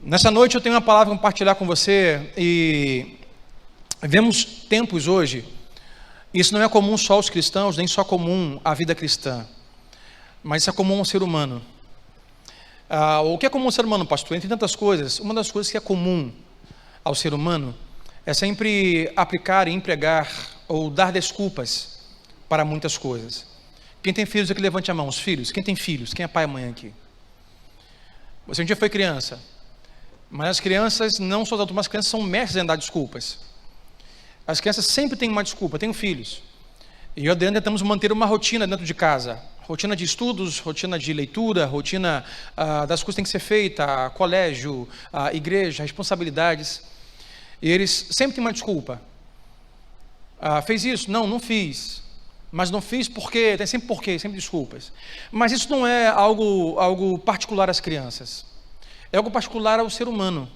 Nessa noite eu tenho uma palavra para compartilhar com você e vemos tempos hoje, isso não é comum só aos cristãos, nem só comum à vida cristã, mas isso é comum ao ser humano. O que é comum ao ser humano, pastor? Entre tantas coisas, uma das coisas que é comum ao ser humano é sempre aplicar e empregar ou dar desculpas para muitas coisas. Quem tem filhos aqui, levante a mão. Os filhos, quem tem filhos? Quem é pai e mãe aqui? Você um dia foi criança, mas as crianças não são adultos, mas as crianças são mestres em dar desculpas. As crianças sempre têm uma desculpa. Tenho filhos e eu e a Adriana tentamos manter uma rotina dentro de casa, rotina de estudos, rotina de leitura, rotina das coisas que têm que ser feitas, colégio, igreja, responsabilidades, e eles sempre têm uma desculpa. Fez isso? Não fiz. Mas não fiz porque, tem sempre porquê, sempre desculpas. Mas isso não é algo particular às crianças. É algo particular ao ser humano.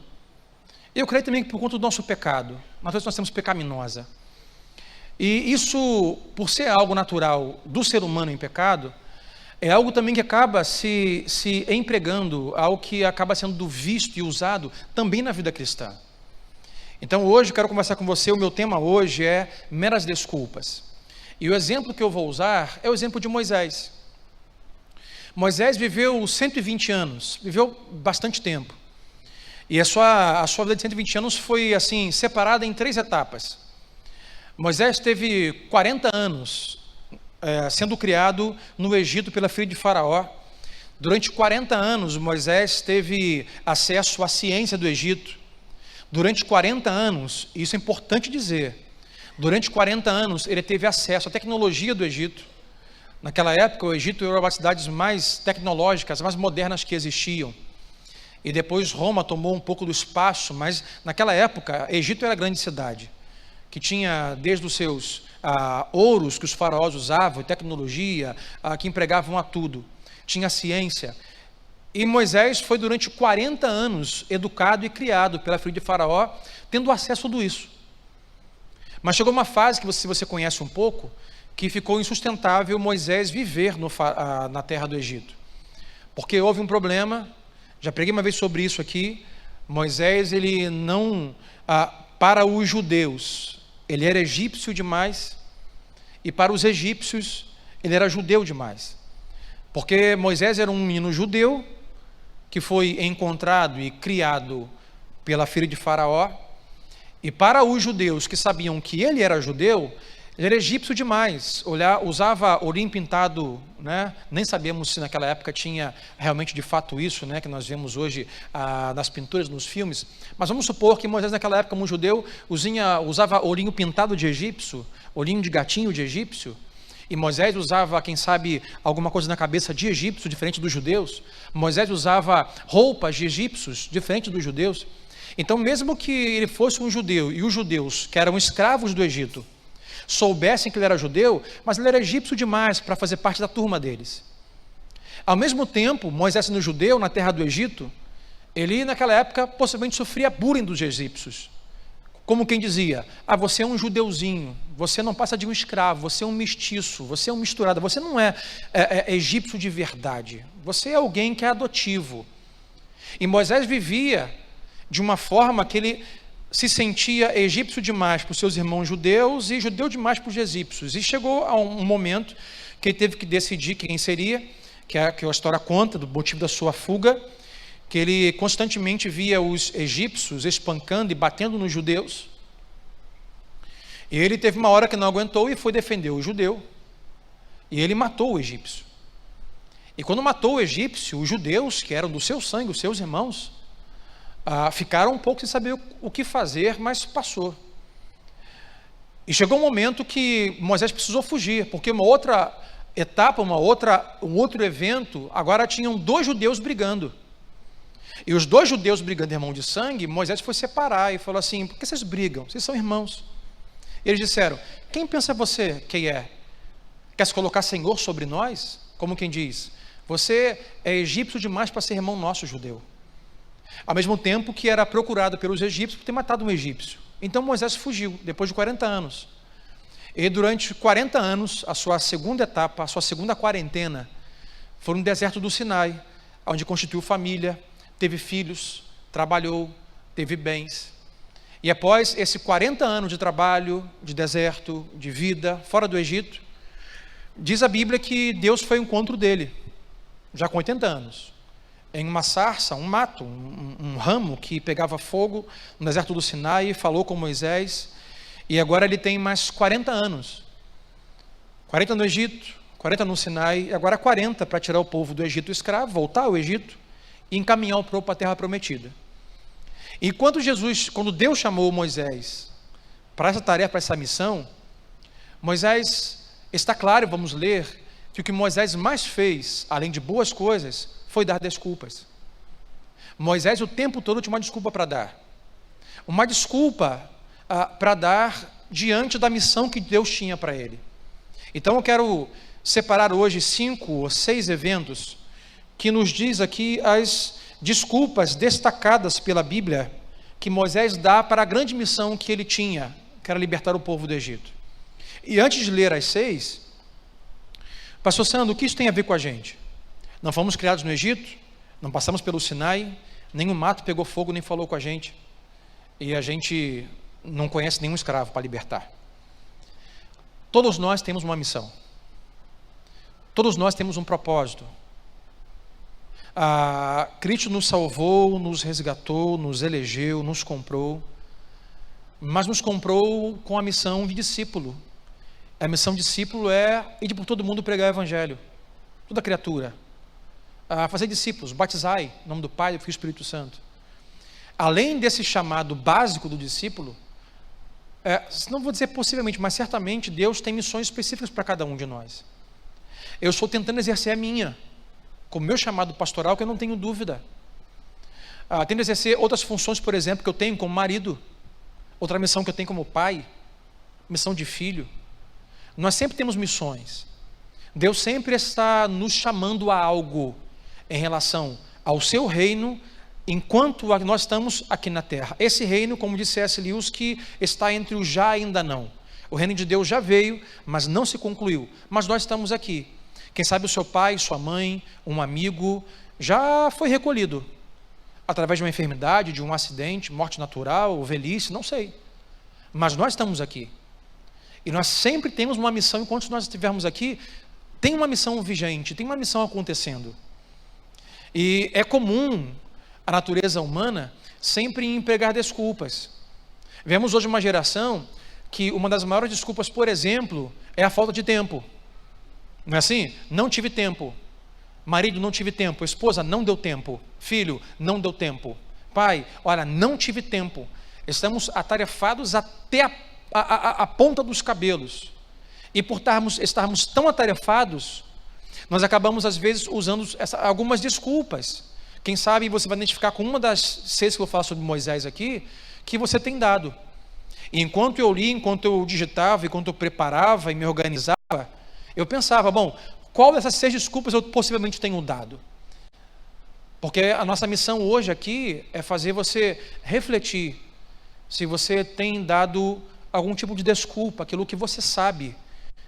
Eu creio também que por conta do nosso pecado, nós temos pecaminosa. E isso, por ser algo natural do ser humano em pecado, é algo também que acaba se empregando, algo que acaba sendo visto e usado também na vida cristã. Então hoje eu quero conversar com você, o meu tema hoje é meras desculpas. E o exemplo que eu vou usar é o exemplo de Moisés. Moisés viveu 120 anos, viveu bastante tempo. E a sua vida de 120 anos foi assim, separada em 3 etapas. Moisés teve 40 anos sendo criado no Egito pela filha de Faraó. Durante 40 anos, Moisés teve acesso à ciência do Egito. Durante 40 anos, isso é importante dizer, durante 40 anos ele teve acesso à tecnologia do Egito. Naquela época o Egito era uma das cidades mais tecnológicas, mais modernas que existiam. E depois Roma tomou um pouco do espaço, mas naquela época Egito era a grande cidade, que tinha desde os seus ouros que os faraós usavam, tecnologia, que empregavam a tudo. Tinha ciência. E Moisés foi durante 40 anos educado e criado pela filha de Faraó, tendo acesso a tudo isso. Mas chegou uma fase que você conhece um pouco, que ficou insustentável Moisés viver na terra do Egito. Porque houve um problema, já preguei uma vez sobre isso aqui, Moisés, ele não, para os judeus, ele era egípcio demais, e para os egípcios, ele era judeu demais. Porque Moisés era um menino judeu, que foi encontrado e criado pela filha de Faraó, e para os judeus que sabiam que ele era judeu, ele era egípcio demais, usava olim pintado, né? Nem sabemos se naquela época tinha realmente de fato isso, né? Que nós vemos hoje nas pinturas, nos filmes, mas vamos supor que Moisés naquela época, como judeu, usava olhinho pintado de egípcio, olhinho de gatinho de egípcio, e Moisés usava, quem sabe, alguma coisa na cabeça de egípcio, diferente dos judeus. Moisés usava roupas de egípcios, diferente dos judeus. Então, mesmo que ele fosse um judeu, e os judeus, que eram escravos do Egito, soubessem que ele era judeu, mas ele era egípcio demais para fazer parte da turma deles. Ao mesmo tempo, Moisés sendo judeu, na terra do Egito, ele naquela época possivelmente sofria bullying dos egípcios. Como quem dizia, você é um judeuzinho, você não passa de um escravo, você é um mestiço, você é um misturado, você não é egípcio de verdade, você é alguém que é adotivo. E Moisés vivia de uma forma que ele se sentia egípcio demais para os seus irmãos judeus e judeu demais para os egípcios. E chegou a um momento que ele teve que decidir quem seria, que a história conta do motivo da sua fuga, que ele constantemente via os egípcios espancando e batendo nos judeus. E ele teve uma hora que não aguentou e foi defender o judeu. E ele matou o egípcio. E quando matou o egípcio, os judeus, que eram do seu sangue, os seus irmãos, ficaram um pouco sem saber o que fazer, mas passou. E chegou um momento que Moisés precisou fugir, porque uma outra etapa, um outro evento, agora tinham 2 judeus brigando. E os 2 judeus brigando, irmão de sangue, Moisés foi separar e falou assim, por que vocês brigam? Vocês são irmãos. E eles disseram, quem pensa você que é? Quer se colocar senhor sobre nós? Como quem diz, você é egípcio demais para ser irmão nosso judeu. Ao mesmo tempo que era procurado pelos egípcios por ter matado um egípcio. Então Moisés fugiu, depois de 40 anos. E durante 40 anos, a sua segunda etapa, a sua segunda quarentena, foi no deserto do Sinai, onde constituiu família, teve filhos, trabalhou, teve bens. E após esse 40 anos de trabalho, de deserto, de vida, fora do Egito, diz a Bíblia que Deus foi ao encontro dele, já com 80 anos, em uma sarça, um mato, um ramo que pegava fogo no deserto do Sinai, falou com Moisés, e agora ele tem mais 40 anos, 40 no Egito, 40 no Sinai, e agora 40 para tirar o povo do Egito escravo, voltar ao Egito e encaminhar o povo para a terra prometida. E quando Deus chamou Moisés para essa tarefa, para essa missão, Moisés, está claro, vamos ler, que o que Moisés mais fez, além de boas coisas, foi dar desculpas. Moisés o tempo todo tinha uma desculpa para dar. Uma desculpa para dar diante da missão que Deus tinha para ele. Então eu quero separar hoje 5 ou 6 eventos que nos diz aqui as desculpas destacadas pela Bíblia que Moisés dá para a grande missão que ele tinha, que era libertar o povo do Egito. E antes de ler as 6, pastor Sandro, o que isso tem a ver com a gente? Não fomos criados no Egito, não passamos pelo Sinai, nem o mato pegou fogo, nem falou com a gente, e a gente não conhece nenhum escravo para libertar. Todos nós temos uma missão, todos nós temos um propósito. Cristo nos salvou, nos resgatou, nos elegeu, nos comprou, mas nos comprou com a missão de discípulo. A missão de discípulo é ir por todo mundo pregar o evangelho, toda criatura, fazer discípulos, batizai em nome do Pai, do Filho e do Espírito Santo. Além desse chamado básico do discípulo, não vou dizer possivelmente, mas certamente Deus tem missões específicas para cada um de nós. Eu estou tentando exercer a minha, com o meu chamado pastoral, que eu não tenho dúvida. Tento exercer outras funções, por exemplo, que eu tenho como marido, outra missão que eu tenho como pai, missão de filho. Nós sempre temos missões. Deus sempre está nos chamando a algo em relação ao seu reino, enquanto nós estamos aqui na terra. Esse reino, como disse C.S. Lewis, que está entre o já e ainda não. O reino de Deus já veio, mas não se concluiu. Mas nós estamos aqui. Quem sabe o seu pai, sua mãe, um amigo, já foi recolhido. Através de uma enfermidade, de um acidente, morte natural, velhice, não sei. Mas nós estamos aqui. E nós sempre temos uma missão, enquanto nós estivermos aqui, tem uma missão vigente, tem uma missão acontecendo. E é comum a natureza humana sempre empregar desculpas. Vemos hoje uma geração que uma das maiores desculpas, por exemplo, é a falta de tempo. Não é assim? Não tive tempo. Marido, não tive tempo. Esposa, não deu tempo. Filho, não deu tempo. Pai, olha, não tive tempo. Estamos atarefados até a ponta dos cabelos. E por estarmos tão atarefados, nós acabamos às vezes usando algumas desculpas. Quem sabe você vai identificar com uma das 6 que eu falo sobre Moisés aqui, que você tem dado. E enquanto eu li, enquanto eu digitava, enquanto eu preparava e me organizava, eu pensava, bom, qual dessas 6 desculpas eu possivelmente tenho dado? Porque a nossa missão hoje aqui é fazer você refletir se você tem dado algum tipo de desculpa, aquilo que você sabe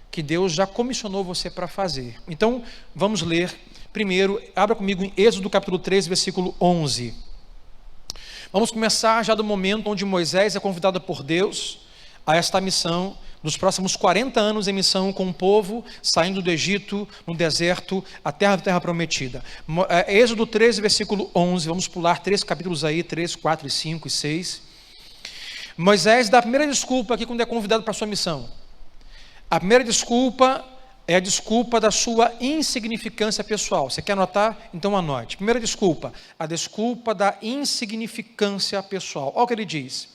que Deus já comissionou você para fazer. Então, vamos ler primeiro, abra comigo em Êxodo capítulo 3, versículo 11. Vamos começar já do momento onde Moisés é convidado por Deus a esta missão, dos próximos 40 anos em missão com o povo, saindo do Egito, no deserto, a terra prometida. Êxodo 13, versículo 11, vamos pular 3 capítulos aí, 3, 4, 5 e 6. Moisés dá a primeira desculpa aqui quando é convidado para a sua missão. A primeira desculpa é a desculpa da sua insignificância pessoal. Você quer anotar? Então anote. Primeira desculpa, a desculpa da insignificância pessoal. Olha o que ele diz.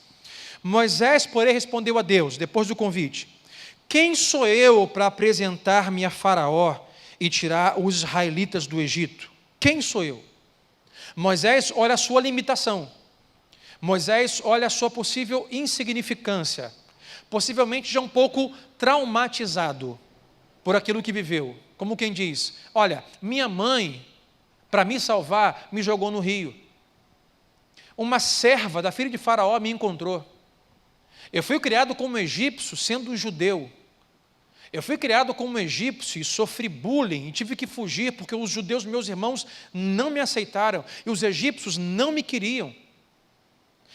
Moisés, porém, respondeu a Deus, depois do convite: quem sou eu para apresentar-me a Faraó e tirar os israelitas do Egito? Quem sou eu? Moisés olha a sua limitação. Moisés olha a sua possível insignificância. Possivelmente já um pouco traumatizado por aquilo que viveu. Como quem diz, olha, minha mãe, para me salvar, me jogou no rio. Uma serva da filha de Faraó me encontrou. Eu fui criado como egípcio, sendo judeu. Eu fui criado como egípcio e sofri bullying e tive que fugir porque os judeus, meus irmãos, não me aceitaram e os egípcios não me queriam.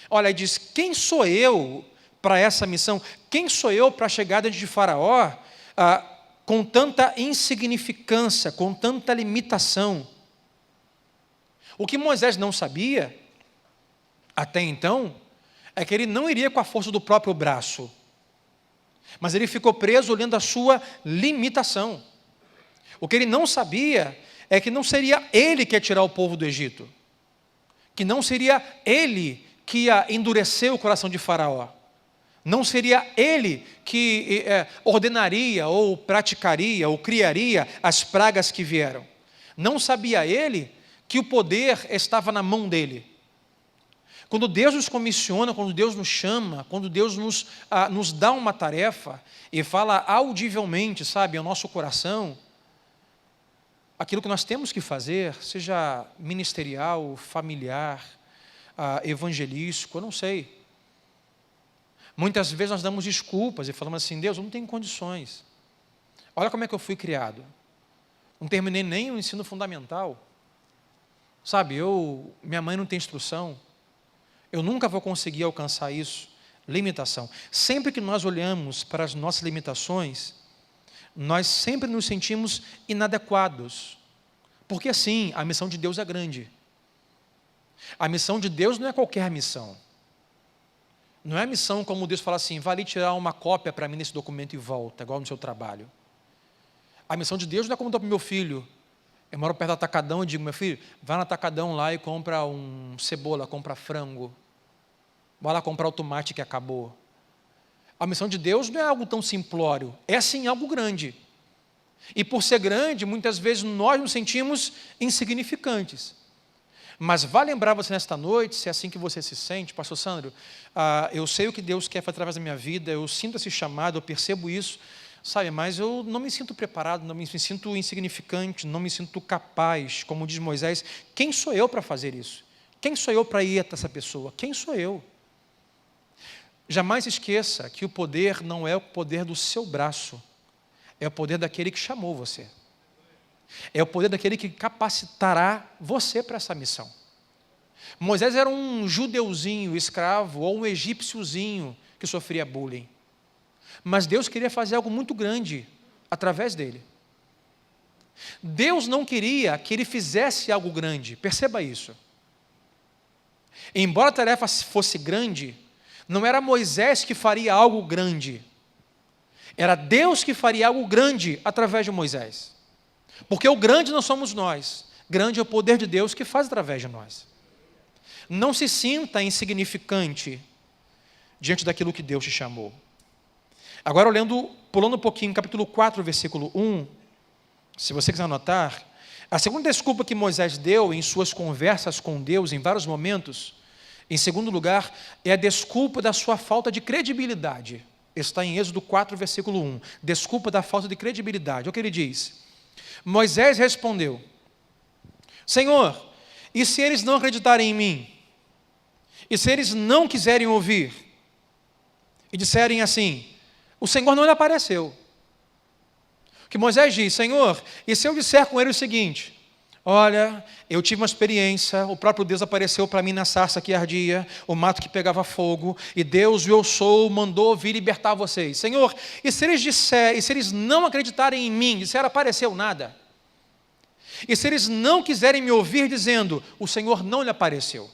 Olha, ele diz: quem sou eu para essa missão? Quem sou eu para chegar diante de Faraó com tanta insignificância, com tanta limitação? O que Moisés não sabia, até então, é que ele não iria com a força do próprio braço, mas ele ficou preso olhando a sua limitação. O que ele não sabia é que não seria ele que ia tirar o povo do Egito, que não seria ele que ia endurecer o coração de Faraó, não seria ele que ordenaria ou praticaria ou criaria as pragas que vieram. Não sabia ele que o poder estava na mão dele. Quando Deus nos comissiona, quando Deus nos chama, quando Deus nos dá uma tarefa e fala audivelmente, sabe, ao nosso coração, aquilo que nós temos que fazer, seja ministerial, familiar, evangelístico, eu não sei. Muitas vezes nós damos desculpas e falamos assim: Deus, eu não tenho condições. Olha como é que eu fui criado. Não terminei nem o ensino fundamental. Sabe, minha mãe não tem instrução. Eu nunca vou conseguir alcançar isso. Limitação. Sempre que nós olhamos para as nossas limitações, nós sempre nos sentimos inadequados. Porque assim, a missão de Deus é grande. A missão de Deus não é qualquer missão. Não é a missão como Deus fala assim: vai ali tirar uma cópia para mim nesse documento e volta, igual no seu trabalho. A missão de Deus não é como dar para o meu filho. Eu moro perto do Atacadão e digo: meu filho, vai no Atacadão lá e compra cebola, compra frango. Vai lá comprar o tomate que acabou. A missão de Deus não é algo tão simplório, é sim algo grande. E por ser grande, muitas vezes nós nos sentimos insignificantes. Mas vai lembrar você nesta noite, se é assim que você se sente: pastor Sandro, eu sei o que Deus quer fazer através da minha vida, eu sinto esse chamado, eu percebo isso, sabe, mas eu não me sinto preparado, não me sinto insignificante, não me sinto capaz, como diz Moisés. Quem sou eu para fazer isso? Quem sou eu para ir até essa pessoa? Quem sou eu? Jamais esqueça que o poder não é o poder do seu braço, é o poder daquele que chamou você. É o poder daquele que capacitará você para essa missão. Moisés era um judeuzinho escravo ou um egípciozinho que sofria bullying. Mas Deus queria fazer algo muito grande através dele. Deus não queria que ele fizesse algo grande, perceba isso. Embora a tarefa fosse grande, não era Moisés que faria algo grande. Era Deus que faria algo grande através de Moisés. Porque o grande não somos nós, grande é o poder de Deus que faz através de nós. Não se sinta insignificante diante daquilo que Deus te chamou. Agora, pulando um pouquinho, capítulo 4, versículo 1, se você quiser anotar, a segunda desculpa que Moisés deu em suas conversas com Deus, em vários momentos, em segundo lugar, é a desculpa da sua falta de credibilidade. Está em Êxodo 4, versículo 1. Desculpa da falta de credibilidade. Olha o que ele diz. Moisés respondeu: Senhor, e se eles não acreditarem em mim? E se eles não quiserem ouvir? E disserem assim: o Senhor não lhe apareceu. Que Moisés diz: Senhor, e se eu disser com ele o seguinte: olha, eu tive uma experiência, o próprio Deus apareceu para mim na sarça que ardia, o mato que pegava fogo, e Deus, o eu sou, mandou vir libertar vocês. Senhor, e se eles não acreditarem em mim, disseram: apareceu nada? E se eles não quiserem me ouvir dizendo: o Senhor não lhe apareceu?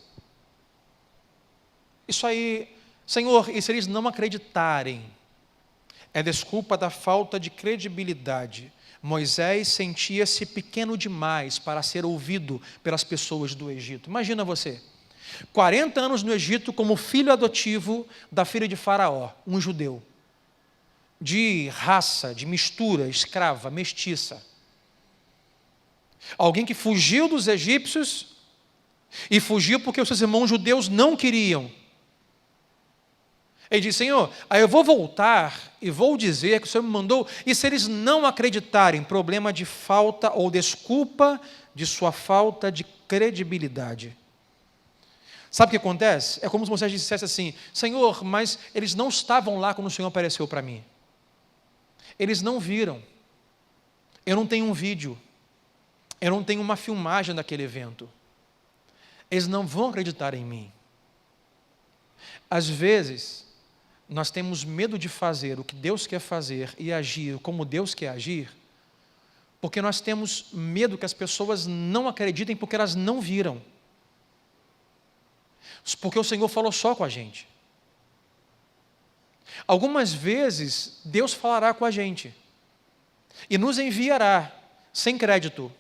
Isso aí, Senhor, e se eles não acreditarem? É desculpa da falta de credibilidade. Moisés sentia-se pequeno demais para ser ouvido pelas pessoas do Egito. Imagina você, 40 anos no Egito como filho adotivo da filha de Faraó, um judeu, de raça, de mistura, escrava, mestiça. Alguém que fugiu dos egípcios e fugiu porque os seus irmãos judeus não queriam. Ele diz: Senhor, aí eu vou voltar e vou dizer que o Senhor me mandou, e se eles não acreditarem, problema de falta ou desculpa de sua falta de credibilidade. Sabe o que acontece? É como se Moisés dissesse assim: Senhor, mas eles não estavam lá quando o Senhor apareceu para mim. Eles não viram. Eu não tenho um vídeo. Eu não tenho uma filmagem daquele evento. Eles não vão acreditar em mim. Às vezes, nós temos medo de fazer o que Deus quer fazer e agir como Deus quer agir, porque nós temos medo que as pessoas não acreditem porque elas não viram. Porque o Senhor falou só com a gente. Algumas vezes, Deus falará com a gente e nos enviará sem crédito.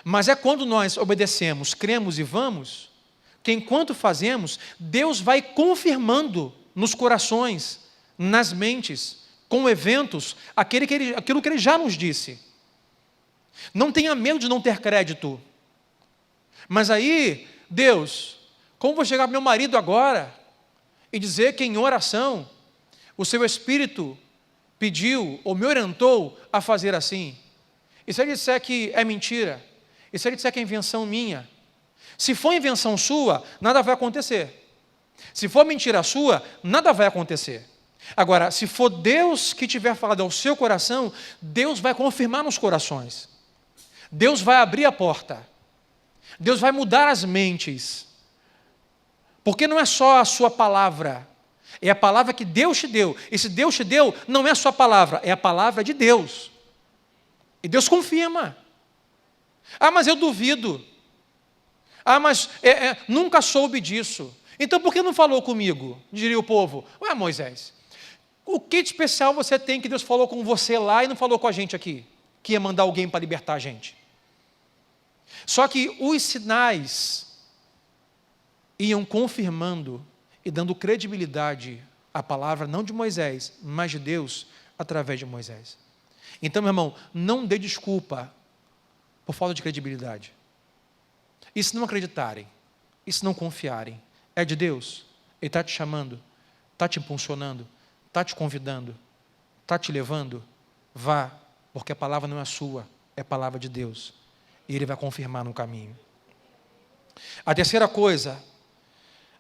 Mas é quando nós obedecemos, cremos e vamos, que enquanto fazemos, Deus vai confirmando nos corações, nas mentes, com eventos, aquilo que Ele já nos disse. Não tenha medo de não ter crédito. Mas aí, Deus, como vou chegar para meu marido agora e dizer que em oração o seu Espírito pediu ou me orientou a fazer assim? E se Ele disser que é mentira? E se Ele disser que é invenção minha? Se for invenção sua, nada vai acontecer. Se for mentira sua, nada vai acontecer. Agora, se for Deus que tiver falado ao seu coração, Deus vai confirmar nos corações. Deus vai abrir a porta. Deus vai mudar as mentes. Porque não é só a sua palavra, é a palavra que Deus te deu. E se Deus te deu, não é a sua palavra, é a palavra de Deus. E Deus confirma. Ah, mas eu duvido. Ah, mas nunca soube disso. Então por que não falou comigo? Diria o povo. Ué, Moisés, o que de especial você tem que Deus falou com você lá e não falou com a gente aqui? Que ia mandar alguém para libertar a gente. Só que os sinais iam confirmando e dando credibilidade à palavra, não de Moisés, mas de Deus, através de Moisés. Então, meu irmão, não dê desculpa por falta de credibilidade. E se não acreditarem, e se não confiarem, é de Deus, Ele está te chamando, está te impulsionando, está te convidando, está te levando, vá, porque a palavra não é sua, é a palavra de Deus, e Ele vai confirmar no caminho. A terceira coisa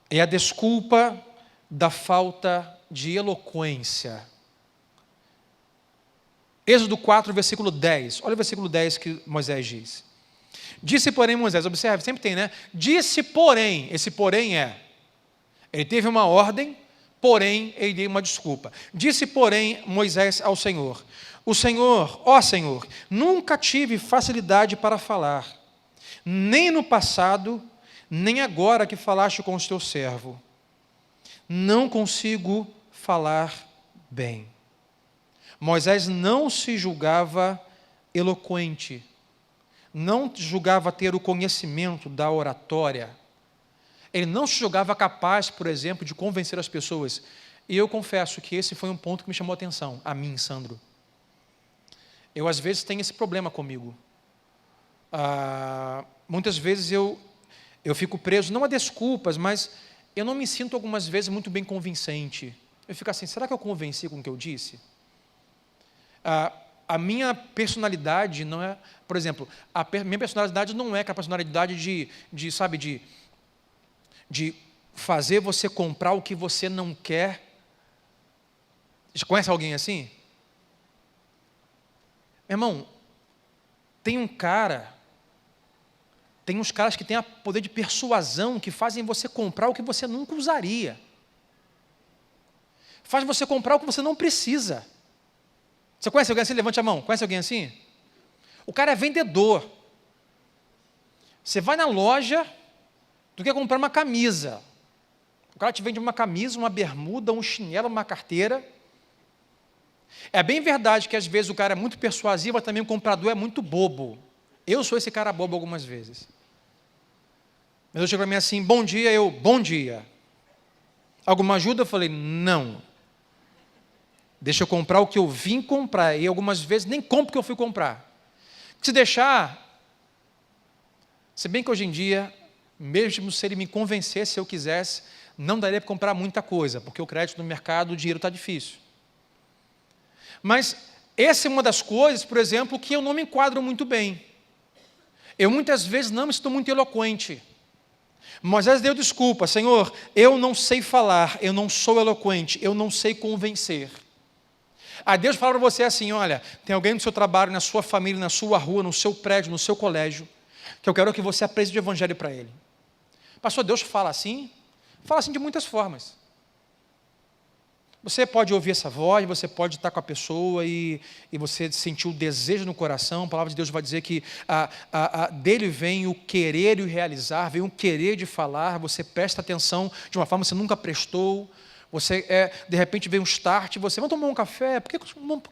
é a desculpa da falta de eloquência. Êxodo 4, versículo 10. Olha o versículo 10 que Moisés diz. Disse, porém, Moisés, observe, sempre tem, né? Disse, porém, esse porém ele teve uma ordem, porém, ele deu uma desculpa. Disse, porém, Moisés ao Senhor, o Senhor, ó Senhor, nunca tive facilidade para falar, nem no passado, nem agora que falaste com o teu servo. Não consigo falar bem. Moisés não se julgava eloquente, não julgava ter o conhecimento da oratória. Ele não se julgava capaz, por exemplo, de convencer as pessoas. E eu confesso que esse foi um ponto que me chamou a atenção, a mim, Sandro. Eu, às vezes, tenho esse problema comigo. Muitas vezes eu fico preso, não a desculpas, mas eu não me sinto, algumas vezes, muito bem convincente. Eu fico assim, será que eu convenci com o que eu disse? A minha personalidade não é, por exemplo, minha personalidade não é a personalidade de fazer você comprar o que você não quer. Você conhece alguém assim? Meu irmão, tem uns caras que têm o poder de persuasão, que fazem você comprar o que você nunca usaria. Faz você comprar o que você não precisa. Você conhece alguém assim? Levante a mão. Conhece alguém assim? O cara é vendedor. Você vai na loja, tu quer comprar uma camisa. O cara te vende uma camisa, uma bermuda, um chinelo, uma carteira. É bem verdade que às vezes o cara é muito persuasivo, mas também o comprador é muito bobo. Eu sou esse cara bobo algumas vezes. Mas eu chego para mim assim, bom dia, bom dia. Alguma ajuda? Eu falei, não. Deixa eu comprar o que eu vim comprar. E algumas vezes nem compro o que eu fui comprar. Se deixar, se bem que hoje em dia, mesmo se ele me convencesse, se eu quisesse, não daria para comprar muita coisa, porque o crédito no mercado, o dinheiro está difícil. Mas essa é uma das coisas, por exemplo, que eu não me enquadro muito bem. Eu muitas vezes não estou muito eloquente. Moisés deu desculpa, Senhor, eu não sei falar, eu não sou eloquente, eu não sei convencer. Aí Deus fala para você assim, olha, tem alguém no seu trabalho, na sua família, na sua rua, no seu prédio, no seu colégio, que eu quero que você apresente o evangelho para ele. Pastor, Deus fala assim? Fala assim de muitas formas. Você pode ouvir essa voz, você pode estar com a pessoa e você sentir o desejo no coração. A palavra de Deus vai dizer que dele vem o querer e o realizar, vem o querer de falar. Você presta atenção de uma forma que você nunca prestou. Você, de repente, vem um start, você vai tomar um café. Por que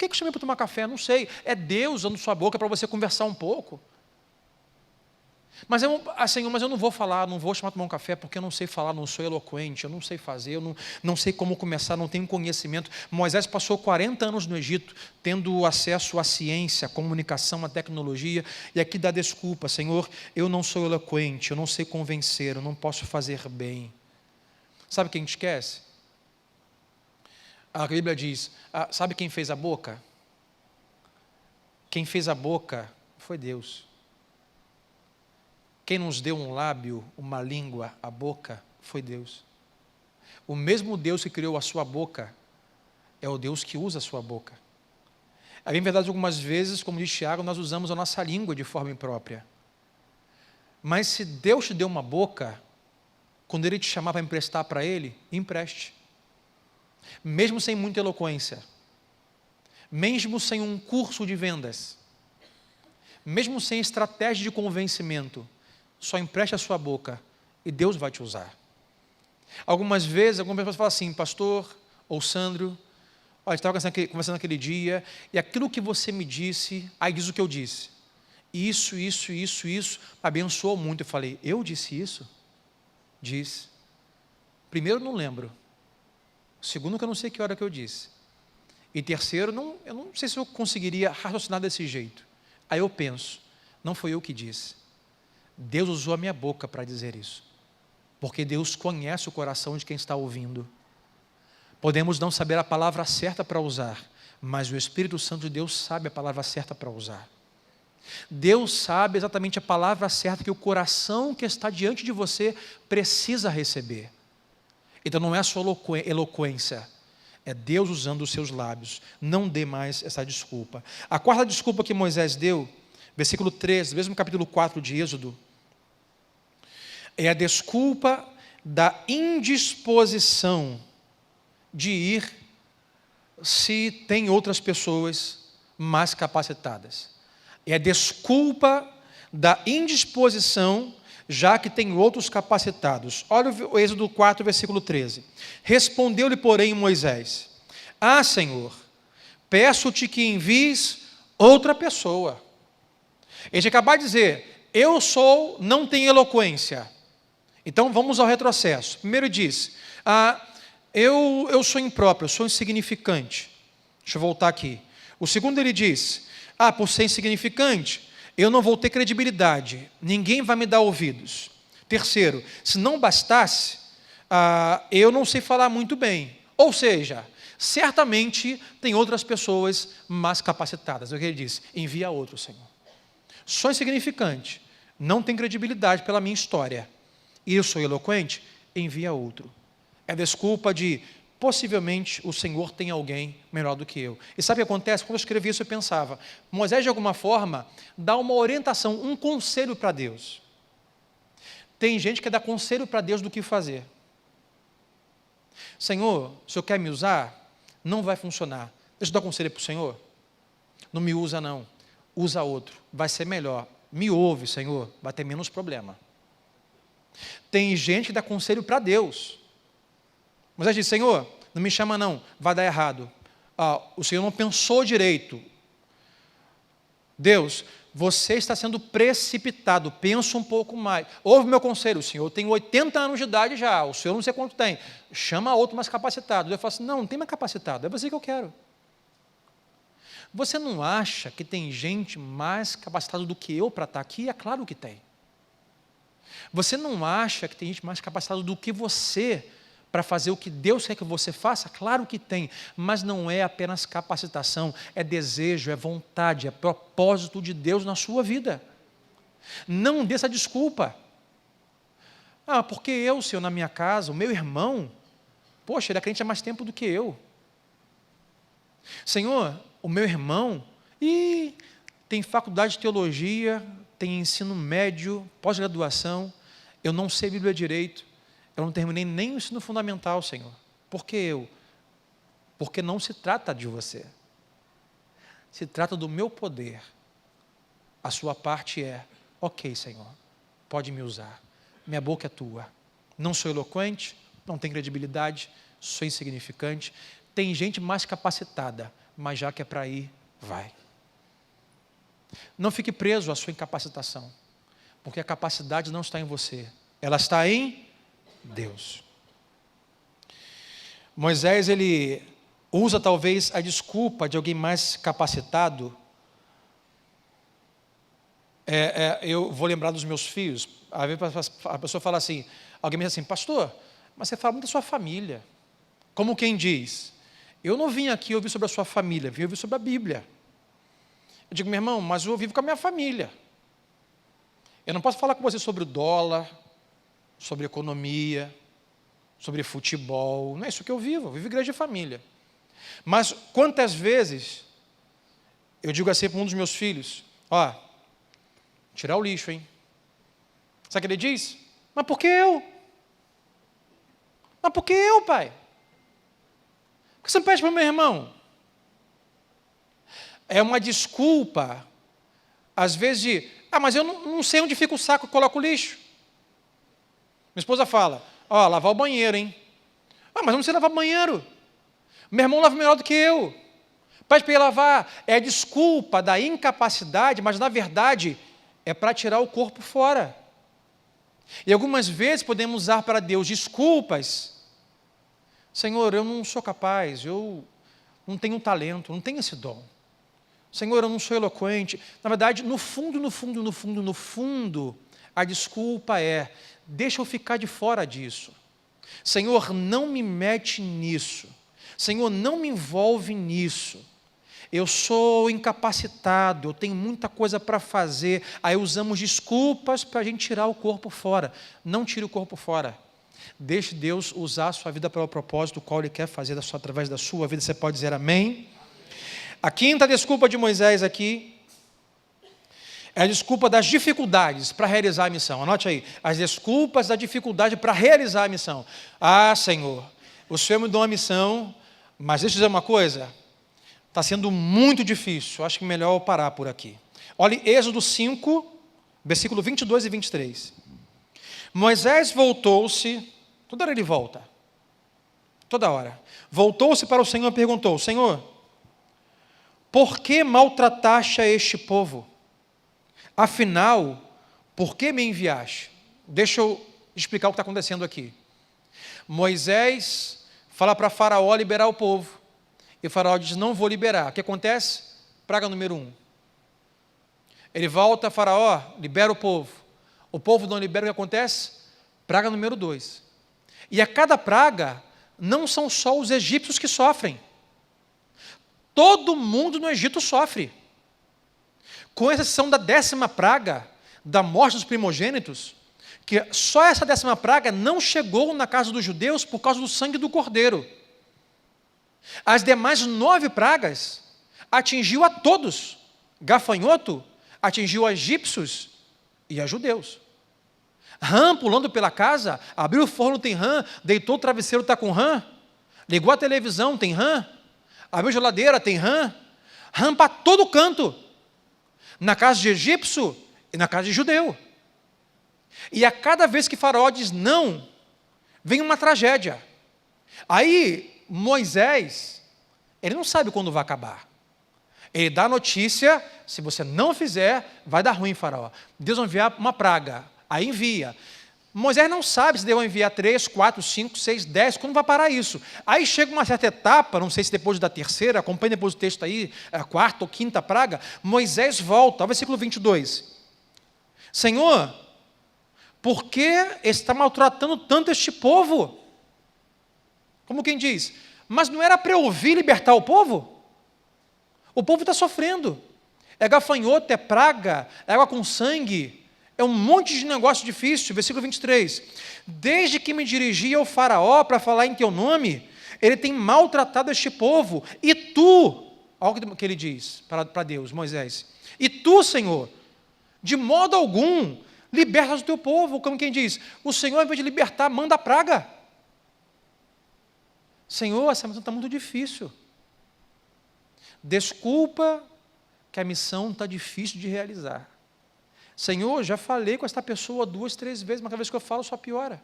eu chamei para tomar café? Não sei. É Deus usando sua boca para você conversar um pouco. Mas eu não vou falar, não vou chamar para tomar um café, porque eu não sei falar, não sou eloquente, eu não sei fazer, eu não sei como começar, não tenho conhecimento. Moisés passou 40 anos no Egito, tendo acesso à ciência, à comunicação, à tecnologia, e aqui dá desculpa: Senhor, eu não sou eloquente, eu não sei convencer, eu não posso fazer bem. Sabe quem te esquece? A Bíblia diz, sabe quem fez a boca? Quem fez a boca foi Deus. Quem nos deu um lábio, uma língua, a boca, foi Deus. O mesmo Deus que criou a sua boca, é o Deus que usa a sua boca. É bem verdade, algumas vezes, como diz Tiago, nós usamos a nossa língua de forma imprópria. Mas se Deus te deu uma boca, quando Ele te chamar para emprestar para Ele, empreste. Mesmo sem muita eloquência, mesmo sem um curso de vendas, mesmo sem estratégia de convencimento, só empreste a sua boca e Deus vai te usar. Algumas pessoas falam assim: pastor ou Sandro, olha, estava conversando naquele dia, e aquilo que você me disse, aí diz o que eu disse. Isso, abençoou muito. Eu falei: eu disse isso? Disse. Primeiro, não lembro. Segundo, que eu não sei que hora que eu disse. E terceiro, eu não sei se eu conseguiria raciocinar desse jeito. Aí eu penso: não foi eu que disse. Deus usou a minha boca para dizer isso. Porque Deus conhece o coração de quem está ouvindo. Podemos não saber a palavra certa para usar, mas o Espírito Santo de Deus sabe a palavra certa para usar. Deus sabe exatamente a palavra certa que o coração que está diante de você precisa receber. Então não é só eloquência, é Deus usando os seus lábios. Não dê mais essa desculpa. A quarta desculpa que Moisés deu, versículo 13, mesmo capítulo 4 de Êxodo, é a desculpa da indisposição de ir se tem outras pessoas mais capacitadas. É a desculpa da indisposição, já que tem outros capacitados. Olha o Êxodo 4, versículo 13. Respondeu-lhe, porém, Moisés: Senhor, peço-te que envies outra pessoa. Ele acabou de dizer: não tenho eloquência. Então vamos ao retrocesso. Primeiro diz: eu sou impróprio, eu sou insignificante. Deixa eu voltar aqui. O segundo ele diz: por ser insignificante, eu não vou ter credibilidade, ninguém vai me dar ouvidos. Terceiro, se não bastasse, eu não sei falar muito bem. Ou seja, certamente tem outras pessoas mais capacitadas. É o que ele diz: envia outro, Senhor. Sou insignificante, não tem credibilidade pela minha história, e eu sou eloquente, envia outro. É desculpa de, possivelmente, o Senhor tem alguém melhor do que eu. E sabe o que acontece? Quando eu escrevi isso, eu pensava, Moisés, de alguma forma, dá uma orientação, um conselho para Deus. Tem gente que dá conselho para Deus do que fazer. Senhor, se o Senhor quer me usar, não vai funcionar. Deixa eu dar conselho para o Senhor. Não me usa, não. Usa outro, vai ser melhor. Me ouve, Senhor, vai ter menos problema. Tem gente que dá conselho para Deus. Moisés diz: Senhor, não me chama não, vai dar errado. O Senhor não pensou direito. Deus, você está sendo precipitado, pensa um pouco mais. Ouve meu conselho, Senhor, eu tenho 80 anos de idade já, o Senhor não sei quanto tem. Chama outro mais capacitado. Deus fala assim: não tem mais capacitado, é você que eu quero. Você não acha que tem gente mais capacitada do que eu para estar aqui? É claro que tem. Você não acha que tem gente mais capacitada do que você para fazer o que Deus quer que você faça? Claro que tem, mas não é apenas capacitação, é desejo, é vontade, é propósito de Deus na sua vida. Não dê essa desculpa. Porque eu, Senhor, na minha casa, o meu irmão, poxa, ele é crente há mais tempo do que eu. Senhor, o meu irmão, tem faculdade de teologia, tem ensino médio, pós-graduação, eu não sei Bíblia direito, Eu não terminei nem o ensino fundamental, Senhor. Por que eu? Porque não se trata de você. Se trata do meu poder. A sua parte é, ok, Senhor, pode me usar. Minha boca é tua. Não sou eloquente, não tenho credibilidade, sou insignificante. Tem gente mais capacitada, mas já que é para ir, vai. Não fique preso à sua incapacitação, porque a capacidade não está em você, ela está em Deus. Moisés, ele usa talvez a desculpa de alguém mais capacitado. Eu vou lembrar dos meus filhos. Às vezes a pessoa fala assim, alguém me diz assim, pastor, mas você fala muito da sua família. Como quem diz, eu não vim aqui ouvir sobre a sua família, vim ouvir sobre a Bíblia. Eu digo, meu irmão, mas eu vivo com a minha família. Eu não posso falar com você sobre o dólar, sobre economia, sobre futebol. Não é isso que eu vivo igreja de família. Mas quantas vezes eu digo assim para um dos meus filhos, ó, tirar o lixo, hein? Sabe o que ele diz? Mas por que eu? Mas por que eu, pai? Por que você não pede para o meu irmão? É uma desculpa, às vezes de, mas eu não sei onde fica o saco que coloca o lixo. Minha esposa fala, lavar o banheiro, hein? Mas eu não sei lavar banheiro. Meu irmão lava melhor do que eu. Pede para ele lavar. É a desculpa da incapacidade, mas na verdade é para tirar o corpo fora. E algumas vezes podemos usar para Deus desculpas. Senhor, eu não sou capaz, eu não tenho talento, não tenho esse dom. Senhor, eu não sou eloquente. Na verdade, no fundo, a desculpa é, deixa eu ficar de fora disso. Senhor, não me mete nisso. Senhor, não me envolve nisso. Eu sou incapacitado, eu tenho muita coisa para fazer. Aí usamos desculpas para a gente tirar o corpo fora. Não tire o corpo fora. Deixe Deus usar a sua vida para o propósito, o qual Ele quer fazer através da sua vida. Você pode dizer amém? A quinta desculpa de Moisés aqui é a desculpa das dificuldades para realizar a missão. Anote aí, as desculpas da dificuldade para realizar a missão. Senhor, o Senhor me deu uma missão, mas deixa eu dizer uma coisa, está sendo muito difícil, acho que melhor eu parar por aqui. Olhe Êxodo 5, versículo 22 e 23. Moisés voltou-se, toda hora ele volta, toda hora, voltou-se para o Senhor e perguntou, Senhor, por que maltrataste a este povo? Afinal, por que me enviaste? Deixa eu explicar o que está acontecendo aqui. Moisés fala para Faraó liberar o povo. E Faraó diz, não vou liberar. O que acontece? Praga número 1. Ele volta, Faraó, libera o povo. O povo não libera, o que acontece? Praga número 2. E a cada praga, não são só os egípcios que sofrem. Todo mundo no Egito sofre. Com exceção da 10ª praga, da morte dos primogênitos, que só essa 10ª praga não chegou na casa dos judeus por causa do sangue do cordeiro. As demais 9 pragas atingiu a todos. Gafanhoto atingiu a egípcios e a judeus. Rã pulando pela casa, abriu o forno, tem rã, deitou o travesseiro, está com rã, ligou a televisão, tem rã, abriu a geladeira, tem rã para todo canto. Na casa de egípcio e na casa de judeu. E a cada vez que Faraó diz não, vem uma tragédia. Aí Moisés, ele não sabe quando vai acabar. Ele dá a notícia, se você não fizer, vai dar ruim, Faraó. Deus vai enviar uma praga. Aí envia. Moisés não sabe se Deus vai enviar 3, 4, 5, 6, 10, quando vai parar isso. Aí chega uma certa etapa, não sei se depois da 3ª, acompanhe depois o texto aí, a 4ª ou 5ª praga, Moisés volta, ao versículo 22. Senhor, por que está maltratando tanto este povo? Como quem diz, mas não era para eu vir libertar o povo? O povo está sofrendo. É gafanhoto, é praga, é água com sangue, é um monte de negócio difícil. Versículo 23. Desde que me dirigi ao Faraó para falar em teu nome, ele tem maltratado este povo. E tu, olha o que ele diz para Deus, Moisés. E tu, Senhor, de modo algum, Liberta o teu povo, como quem diz, o Senhor, ao invés de libertar, manda a praga. Senhor, essa missão está muito difícil. Desculpa que a missão está difícil de realizar. Senhor, já falei com esta pessoa 2, 3 vezes, mas cada vez que eu falo só piora.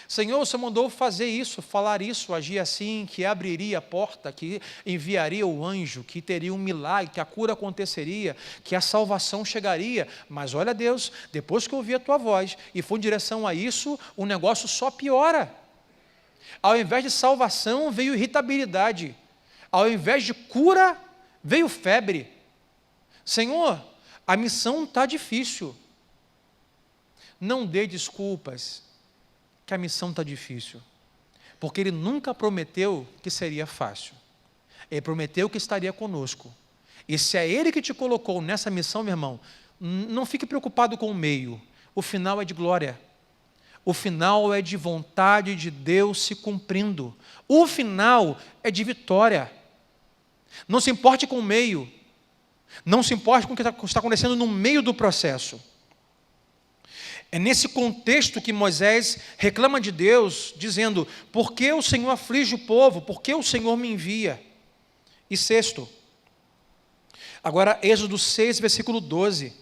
Senhor, o Senhor mandou fazer isso, falar isso, agir assim, que abriria a porta, que enviaria o anjo, que teria um milagre, que a cura aconteceria, que a salvação chegaria. Mas olha Deus, depois que eu ouvi a tua voz e for em direção a isso, o negócio só piora. Ao invés de salvação, veio irritabilidade. Ao invés de cura, veio febre. Senhor, a missão está difícil. Não dê desculpas que a missão está difícil, porque Ele nunca prometeu que seria fácil. Ele prometeu que estaria conosco. E se é Ele que te colocou nessa missão, meu irmão, não fique preocupado com o meio. O final é de glória. O final é de vontade de Deus se cumprindo. O final é de vitória. Não se importe com o meio. Não se importe com o que está acontecendo no meio do processo. É nesse contexto que Moisés reclama de Deus, dizendo, por que o Senhor aflige o povo? Por que o Senhor me envia? E sexto, agora Êxodo 6, versículo 12.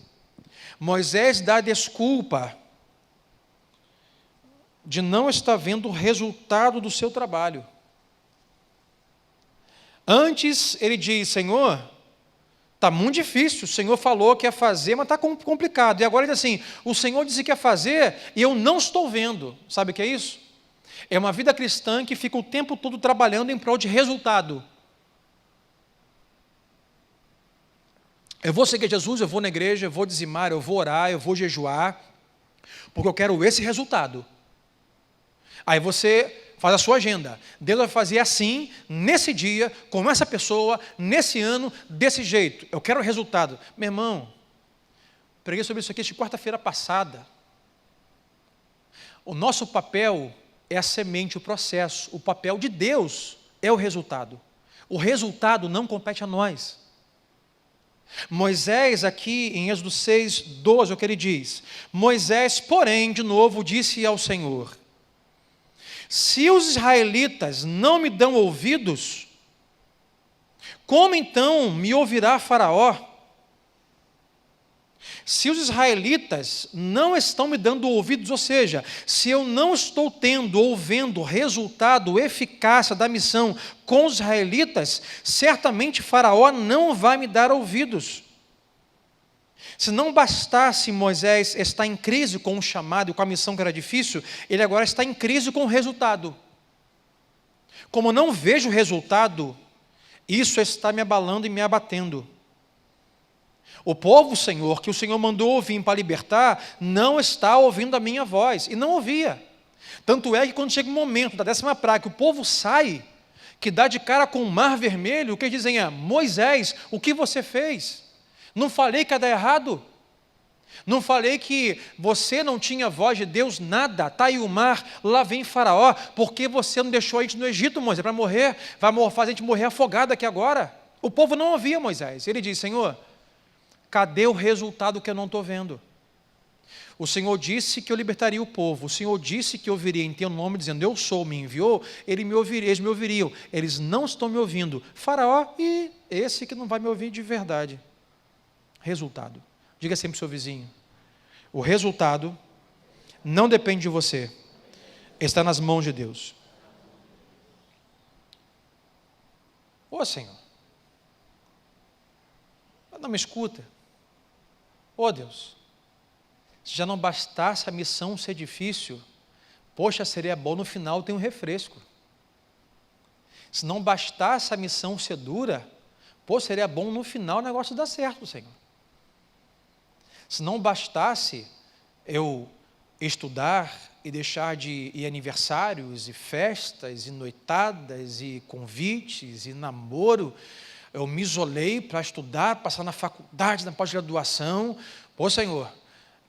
Moisés dá desculpa de não estar vendo o resultado do seu trabalho. Antes ele diz, Senhor, está muito difícil, o Senhor falou que ia fazer, mas está complicado. E agora ele diz assim, o Senhor disse que ia fazer e eu não estou vendo. Sabe o que é isso? É uma vida cristã que fica o tempo todo trabalhando em prol de resultado. Eu vou seguir Jesus, eu vou na igreja, eu vou dizimar, eu vou orar, eu vou jejuar, porque eu quero esse resultado. Aí você faz a sua agenda. Deus vai fazer assim, nesse dia, com essa pessoa, nesse ano, desse jeito. Eu quero o resultado. Meu irmão, preguei sobre isso aqui de quarta-feira passada. O nosso papel é a semente, o processo. O papel de Deus é o resultado. O resultado não compete a nós. Moisés, aqui em Êxodo 6, 12, é o que ele diz. Moisés, porém, de novo, disse ao Senhor, se os israelitas não me dão ouvidos, como então me ouvirá Faraó? Se os israelitas não estão me dando ouvidos, ou seja, se eu não estou tendo ou vendo resultado, eficácia da missão com os israelitas, certamente Faraó não vai me dar ouvidos. Se não bastasse Moisés estar em crise com o chamado e com a missão que era difícil, ele agora está em crise com o resultado. Como não vejo o resultado, isso está me abalando e me abatendo. O povo, Senhor, que o Senhor mandou vir para libertar, não está ouvindo a minha voz, e não ouvia. Tanto é que quando chega o momento da 10ª praga, que o povo sai, que dá de cara com o mar vermelho, o que dizem é, Moisés, o que você fez? Não falei que ia dar errado? Não falei que você não tinha voz de Deus? Nada, está aí o mar, lá vem Faraó, porque você não deixou a gente no Egito, Moisés, para morrer, vai fazer a gente morrer afogado aqui agora. O povo não ouvia Moisés, ele diz, Senhor, cadê o resultado que eu não estou vendo? O Senhor disse que eu libertaria o povo, o Senhor disse que eu ouviria em teu nome, dizendo, eu sou, me enviou, eles me ouviriam, eles não estão me ouvindo. Faraó, e esse que não vai me ouvir de verdade. Resultado. Diga sempre para o seu vizinho, o resultado não depende de você, está nas mãos de Deus. Ô Senhor, não me escuta. Ô Deus, se já não bastasse a missão ser difícil, poxa, seria bom no final ter um refresco. Se não bastasse a missão ser dura, pô, seria bom no final o negócio dar certo, Senhor. Se não bastasse eu estudar e deixar de ir aniversários, e festas, e noitadas, e convites, e namoro, eu me isolei para estudar, passar na faculdade, na pós-graduação. Pô, Senhor,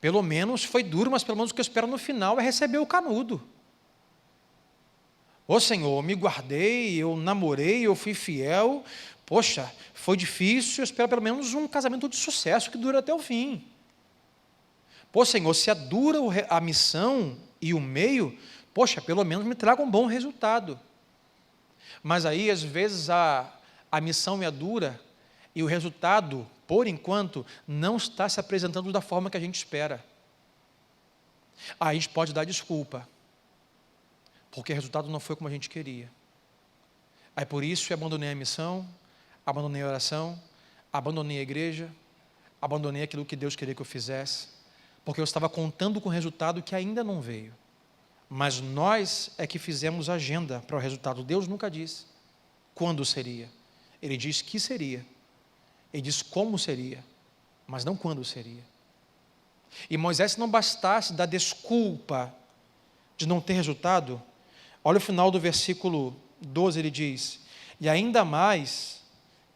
pelo menos foi duro, mas pelo menos o que eu espero no final é receber o canudo. Ô Senhor, eu me guardei, eu namorei, eu fui fiel. Poxa, foi difícil, eu espero pelo menos um casamento de sucesso que dure até o fim. Pô, Senhor, se é dura a missão e o meio, poxa, pelo menos me traga um bom resultado. Mas aí, às vezes, a missão é dura e o resultado, por enquanto, não está se apresentando da forma que a gente espera. Aí a gente pode dar desculpa, porque o resultado não foi como a gente queria. Aí por isso eu abandonei a missão, abandonei a oração, abandonei a igreja, abandonei aquilo que Deus queria que eu fizesse, porque eu estava contando com o resultado que ainda não veio. Mas nós é que fizemos a agenda para o resultado. Deus nunca disse quando seria. Ele diz que seria. Ele diz como seria, mas não quando seria. E Moisés, se não bastasse dar desculpa de não ter resultado, olha o final do versículo 12, ele diz: e ainda mais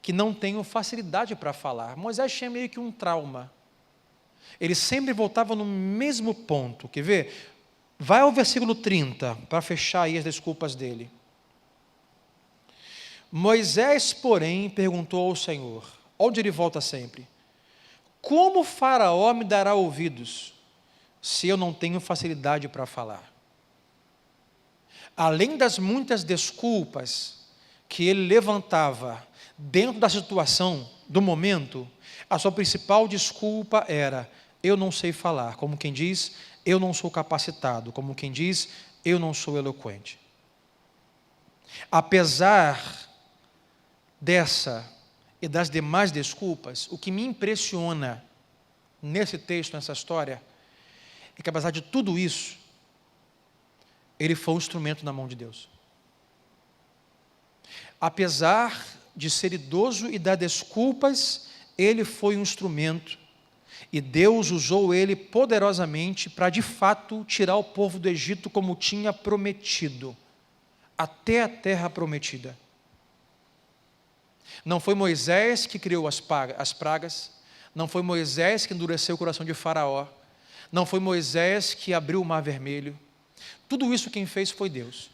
que não tenho facilidade para falar. Moisés tinha meio que um trauma. Ele sempre voltava no mesmo ponto. Quer ver? Vai ao versículo 30, para fechar aí as desculpas dele. Moisés, porém, perguntou ao Senhor, onde ele volta sempre: como Faraó me dará ouvidos, se eu não tenho facilidade para falar? Além das muitas desculpas que ele levantava dentro da situação, do momento, a sua principal desculpa era: eu não sei falar, como quem diz, eu não sou capacitado, como quem diz, eu não sou eloquente. Apesar dessa e das demais desculpas, o que me impressiona nesse texto, nessa história, é que apesar de tudo isso, ele foi um instrumento na mão de Deus. Apesar de ser idoso e dar desculpas, ele foi um instrumento, e Deus usou ele poderosamente para de fato tirar o povo do Egito como tinha prometido, até a terra prometida. Não foi Moisés que criou as pragas, não foi Moisés que endureceu o coração de Faraó, não foi Moisés que abriu o mar vermelho. Tudo isso quem fez foi Deus.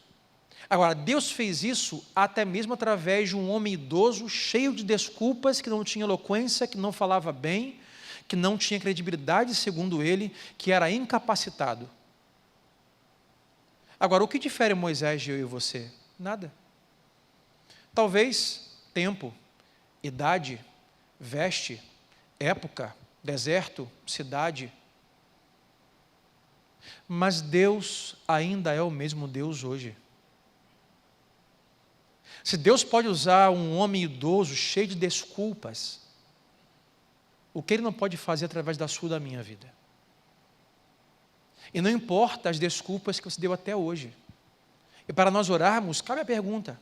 Agora, Deus fez isso até mesmo através de um homem idoso, cheio de desculpas, que não tinha eloquência, que não falava bem, que não tinha credibilidade, segundo ele, que era incapacitado. Agora, o que difere Moisés de eu e você? Nada. Talvez tempo, idade, veste, época, deserto, cidade. Mas Deus ainda é o mesmo Deus hoje. Se Deus pode usar um homem idoso, cheio de desculpas, o que Ele não pode fazer através da sua e da minha vida? E não importa as desculpas que você deu até hoje. E para nós orarmos, cabe a pergunta: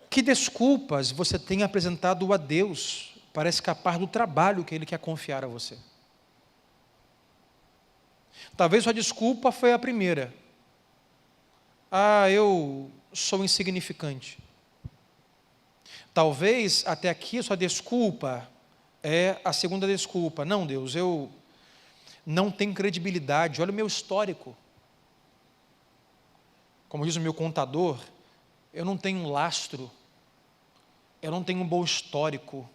que desculpas você tem apresentado a Deus para escapar do trabalho que Ele quer confiar a você? Talvez sua desculpa foi a primeira: eu sou insignificante. Talvez até aqui a sua desculpa é a segunda desculpa: não, Deus, eu não tenho credibilidade, olha o meu histórico. Como diz o meu contador, eu não tenho um lastro, eu não tenho um bom histórico,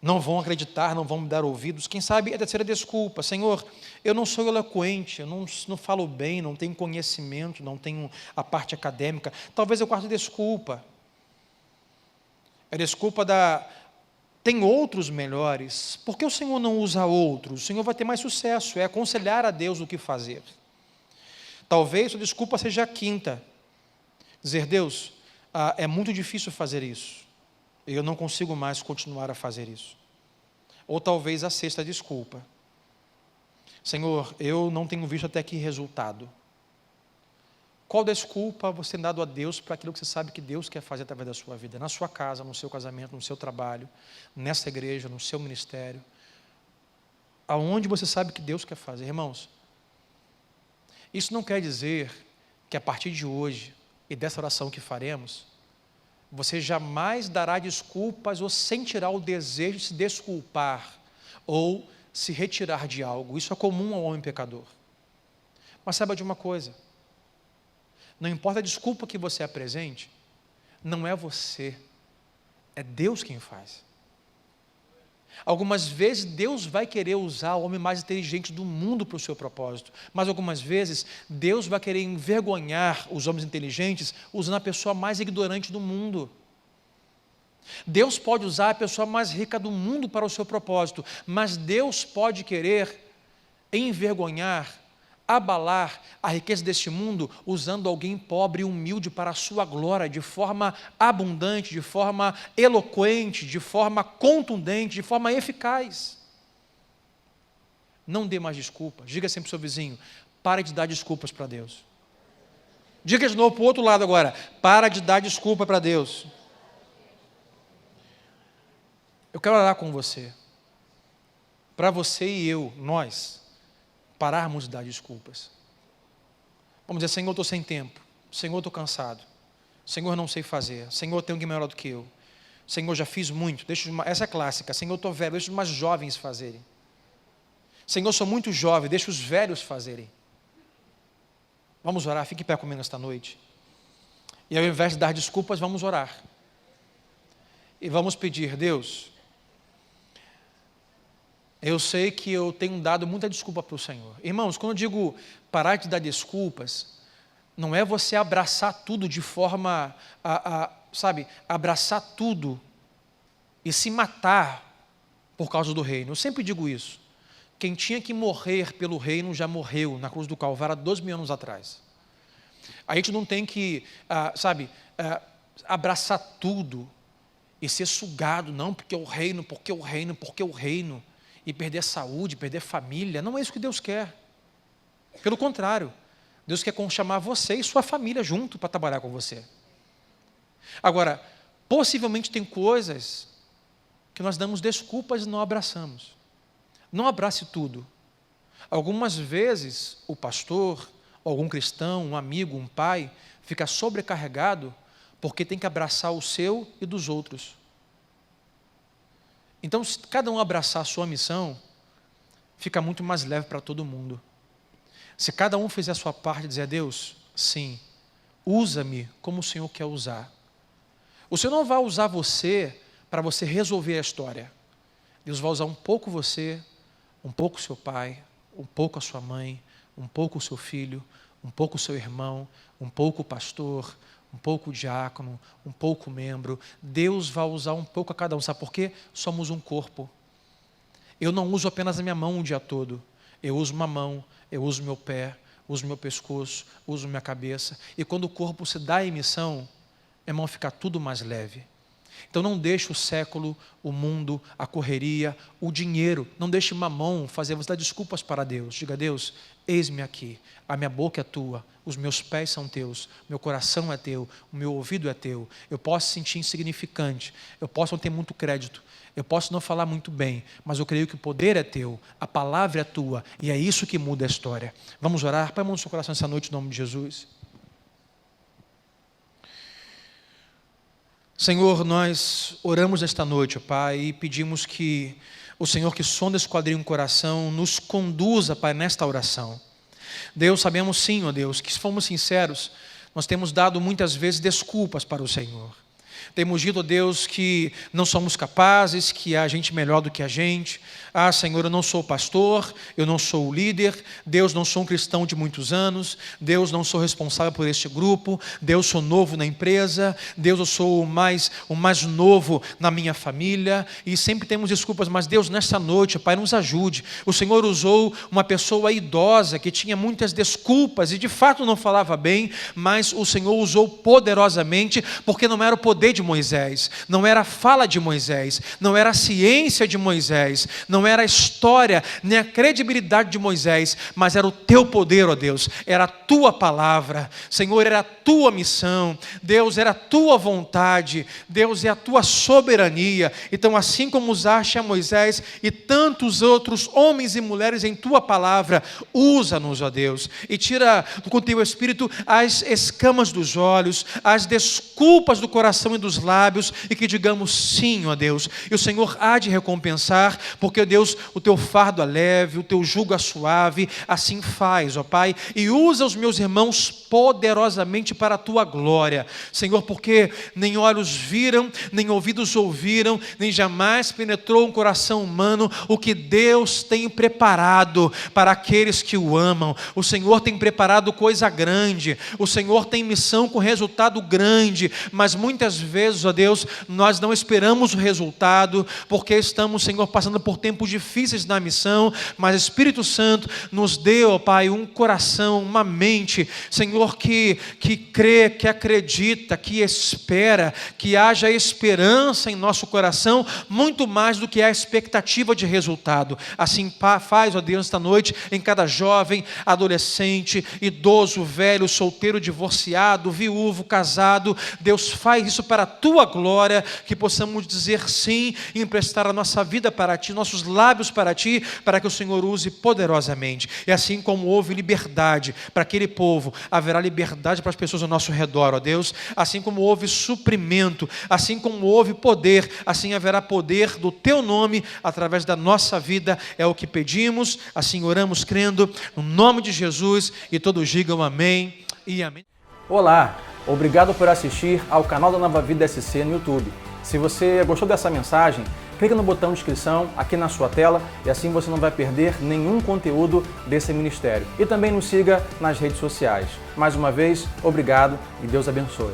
não vão acreditar, não vão me dar ouvidos. Quem sabe é a terceira desculpa: Senhor, eu não sou eloquente, eu não falo bem, não tenho conhecimento, não tenho a parte acadêmica. Talvez a quarta desculpa é a desculpa tem outros melhores, por que o Senhor não usa outros? O Senhor vai ter mais sucesso, é aconselhar a Deus o que fazer. Talvez a desculpa seja a quinta: dizer, Deus, é muito difícil fazer isso, eu não consigo mais continuar a fazer isso. Ou talvez a sexta desculpa: Senhor, eu não tenho visto até aqui resultado. Qual desculpa você tem dado a Deus para aquilo que você sabe que Deus quer fazer através da sua vida? Na sua casa, no seu casamento, no seu trabalho, nessa igreja, no seu ministério. Aonde você sabe que Deus quer fazer? Irmãos, isso não quer dizer que a partir de hoje e dessa oração que faremos, você jamais dará desculpas ou sentirá o desejo de se desculpar ou se retirar de algo. Isso é comum ao homem pecador. Mas saiba de uma coisa: não importa a desculpa que você apresente, não é você, é Deus quem faz. Algumas vezes Deus vai querer usar o homem mais inteligente do mundo para o seu propósito, mas algumas vezes Deus vai querer envergonhar os homens inteligentes usando a pessoa mais ignorante do mundo. Deus pode usar a pessoa mais rica do mundo para o seu propósito, mas Deus pode querer envergonhar, abalar a riqueza deste mundo usando alguém pobre e humilde para a sua glória, de forma abundante, de forma eloquente, de forma contundente, de forma eficaz. Não dê mais desculpas. Diga sempre para o seu vizinho: pare de dar desculpas para Deus. Diga de novo para o outro lado agora: para de dar desculpa para Deus. Eu quero orar com você, para você e eu, nós, pararmos de dar desculpas. Vamos dizer: Senhor, eu estou sem tempo. Senhor, eu estou cansado. Senhor, eu não sei fazer. Senhor, tem alguém melhor do que eu. Senhor, já fiz muito. Essa é clássica. Senhor, eu estou velho. Deixa os mais jovens fazerem. Senhor, eu sou muito jovem. Deixa os velhos fazerem. Vamos orar. Fique em pé comigo esta noite. E ao invés de dar desculpas, vamos orar. E vamos pedir: Deus, eu sei que eu tenho dado muita desculpa para o Senhor. Irmãos, quando eu digo parar de dar desculpas, não é você abraçar tudo de forma abraçar tudo e se matar por causa do reino. Eu sempre digo isso. Quem tinha que morrer pelo reino já morreu na cruz do Calvário há 2.000 anos atrás. A gente não tem que, abraçar tudo e ser sugado, não, porque o reino, porque o reino, porque o reino. E perder a saúde, perder a família. Não é isso que Deus quer. Pelo contrário, Deus quer chamar você e sua família junto para trabalhar com você. Agora, possivelmente tem coisas que nós damos desculpas e não abraçamos. Não abrace tudo. Algumas vezes o pastor, algum cristão, um amigo, um pai, fica sobrecarregado porque tem que abraçar o seu e dos outros. Então, se cada um abraçar a sua missão, fica muito mais leve para todo mundo. Se cada um fizer a sua parte e dizer: a Deus, sim, usa-me como o Senhor quer usar. O Senhor não vai usar você para você resolver a história. Deus vai usar um pouco você, um pouco seu pai, um pouco a sua mãe, um pouco o seu filho, um pouco o seu irmão, um pouco o pastor, um pouco o diácono, um pouco o membro. Deus vai usar um pouco a cada um. Sabe por quê? Somos um corpo. Eu não uso apenas a minha mão o dia todo. Eu uso uma mão, eu uso meu pé, uso meu pescoço, uso minha cabeça. E quando o corpo se dá em missão, irmão, fica tudo mais leve. Então não deixe o século, o mundo, a correria, o dinheiro, não deixe mamão fazer você dar desculpas para Deus. Diga: a Deus, eis-me aqui, a minha boca é tua, os meus pés são teus, meu coração é teu, o meu ouvido é teu. Eu posso sentir insignificante, eu posso não ter muito crédito, eu posso não falar muito bem, mas eu creio que o poder é teu, a palavra é tua, e é isso que muda a história. Vamos orar? Põe a mão no seu coração essa noite, em nome de Jesus. Senhor, nós oramos esta noite, Pai, e pedimos que o Senhor, que sonda, esquadrinha o coração, nos conduza, Pai, nesta oração. Deus, sabemos sim, ó Deus, que se formos sinceros, nós temos dado muitas vezes desculpas para o Senhor. Temos dito, ó Deus, que não somos capazes, que há gente melhor do que a gente. Ah, Senhor, eu não sou pastor, eu não sou o líder. Deus, não sou um cristão de muitos anos. Deus, não sou responsável por este grupo. Deus, sou novo na empresa. Deus, eu sou o mais novo na minha família. E sempre temos desculpas, mas Deus, nesta noite, Pai, nos ajude. O Senhor usou uma pessoa idosa que tinha muitas desculpas e de fato não falava bem, mas o Senhor usou poderosamente, porque não era o poder de Moisés, não era a fala de Moisés, não era a ciência de Moisés, não era a história, nem a credibilidade de Moisés, mas era o teu poder, ó Deus, era a tua palavra, Senhor, era a tua missão, Deus, era a tua vontade, Deus, é a tua soberania. Então, assim como usaste a Moisés e tantos outros homens e mulheres em tua palavra, usa-nos, ó Deus, e tira com o teu Espírito as escamas dos olhos, as desculpas do coração e do dos lábios e que digamos sim, ó Deus. E o Senhor há de recompensar, porque, ó Deus, o teu fardo é leve, o teu jugo é suave. Assim faz, ó Pai, e usa os meus irmãos poderosamente para a tua glória, Senhor, porque nem olhos viram, nem ouvidos ouviram, nem jamais penetrou um coração humano o que Deus tem preparado para aqueles que o amam. O Senhor tem preparado coisa grande, o Senhor tem missão com resultado grande, mas muitas vezes, ó Deus, nós não esperamos o resultado, porque estamos, Senhor, passando por tempos difíceis na missão, mas Espírito Santo nos deu, ó Pai, um coração, uma mente, Senhor, que crê, que acredita, que espera, que haja esperança em nosso coração, muito mais do que a expectativa de resultado. Assim faz, ó Deus, esta noite, em cada jovem, adolescente, idoso, velho, solteiro, divorciado, viúvo, casado. Deus, faz isso para a tua glória, que possamos dizer sim e emprestar a nossa vida para ti, nossos lábios para ti, para que o Senhor use poderosamente. E assim como houve liberdade para aquele povo, haverá liberdade para as pessoas ao nosso redor, ó Deus. Assim como houve suprimento, assim como houve poder, assim haverá poder do teu nome através da nossa vida. É o que pedimos, assim oramos crendo, no nome de Jesus, e todos digam amém e amém. Olá, obrigado por assistir ao canal da Nova Vida SC no YouTube. Se você gostou dessa mensagem, clique no botão de inscrição aqui na sua tela e assim você não vai perder nenhum conteúdo desse ministério. E também nos siga nas redes sociais. Mais uma vez, obrigado e Deus abençoe.